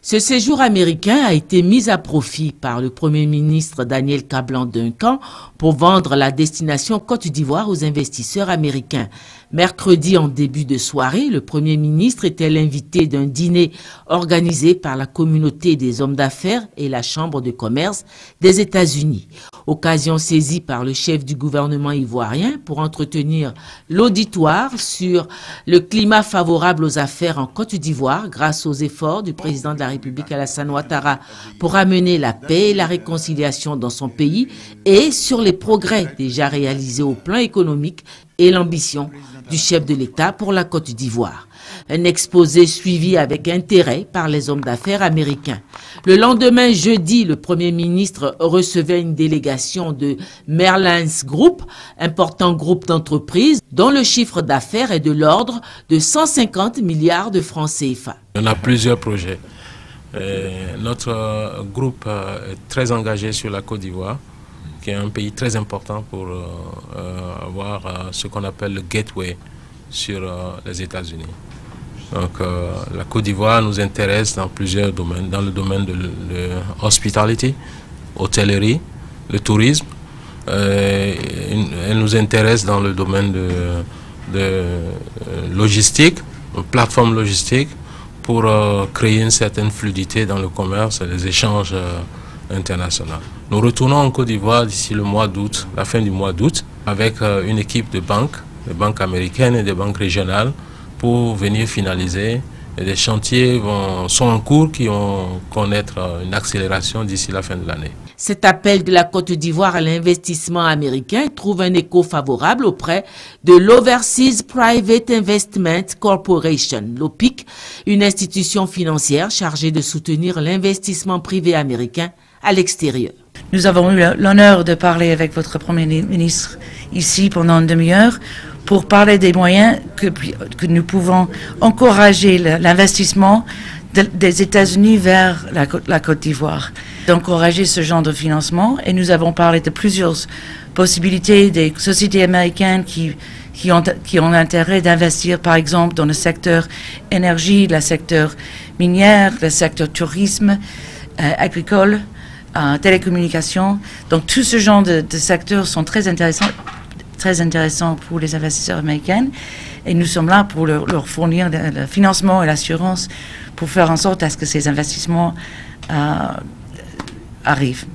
Ce séjour américain a été mis à profit par le Premier ministre Daniel Kablan-Duncan pour vendre la destination Côte d'Ivoire aux investisseurs américains. Mercredi, en début de soirée, le Premier ministre était l'invité d'un dîner organisé par la communauté des hommes d'affaires et la Chambre de commerce des États-Unis. Occasion saisie par le chef du gouvernement ivoirien pour entretenir l'auditoire sur le climat favorable aux affaires en Côte d'Ivoire grâce aux efforts du président de la République Alassane Ouattara pour amener la paix et la réconciliation dans son pays et sur les progrès déjà réalisés au plan économique et l'ambition du chef de l'État pour la Côte d'Ivoire. Un exposé suivi avec intérêt par les hommes d'affaires américains. Le lendemain, jeudi, le Premier ministre recevait une délégation de Merlins Group, important groupe d'entreprises dont le chiffre d'affaires est de l'ordre de 150 milliards de francs CFA. On a plusieurs projets. Notre groupe est très engagé sur la Côte d'Ivoire, qui est un pays très important pour avoir ce qu'on appelle le gateway sur les États-Unis. Donc la Côte d'Ivoire nous intéresse dans plusieurs domaines, dans le domaine de l'hospitality, hôtellerie, le tourisme. Elle nous intéresse dans le domaine de logistique, une plateforme logistique, pour créer une certaine fluidité dans le commerce et les échanges internationaux. Nous retournons en Côte d'Ivoire d'ici le mois d'août, la fin du mois d'août, avec une équipe de banques, des banques américaines et des banques régionales, pour venir finaliser. Et les chantiers sont en cours qui vont connaître une accélération d'ici la fin de l'année. Cet appel de la Côte d'Ivoire à l'investissement américain trouve un écho favorable auprès de l'Overseas Private Investment Corporation, l'OPIC, une institution financière chargée de soutenir l'investissement privé américain à l'extérieur. Nous avons eu l'honneur de parler avec votre Premier ministre ici pendant une demi-heure pour parler des moyens que nous pouvons encourager l'investissement des États-Unis vers la Côte d'Ivoire, d'encourager ce genre de financement. Et nous avons parlé de plusieurs possibilités des sociétés américaines qui ont intérêt d'investir, par exemple, dans le secteur énergie, le secteur minière, le secteur tourisme, agricole, télécommunications. Donc, tout ce genre de secteurs sont très intéressants pour les investisseurs américains. Et nous sommes là pour leur fournir le financement et l'assurance pour faire en sorte à ce que ces investissements arrivent.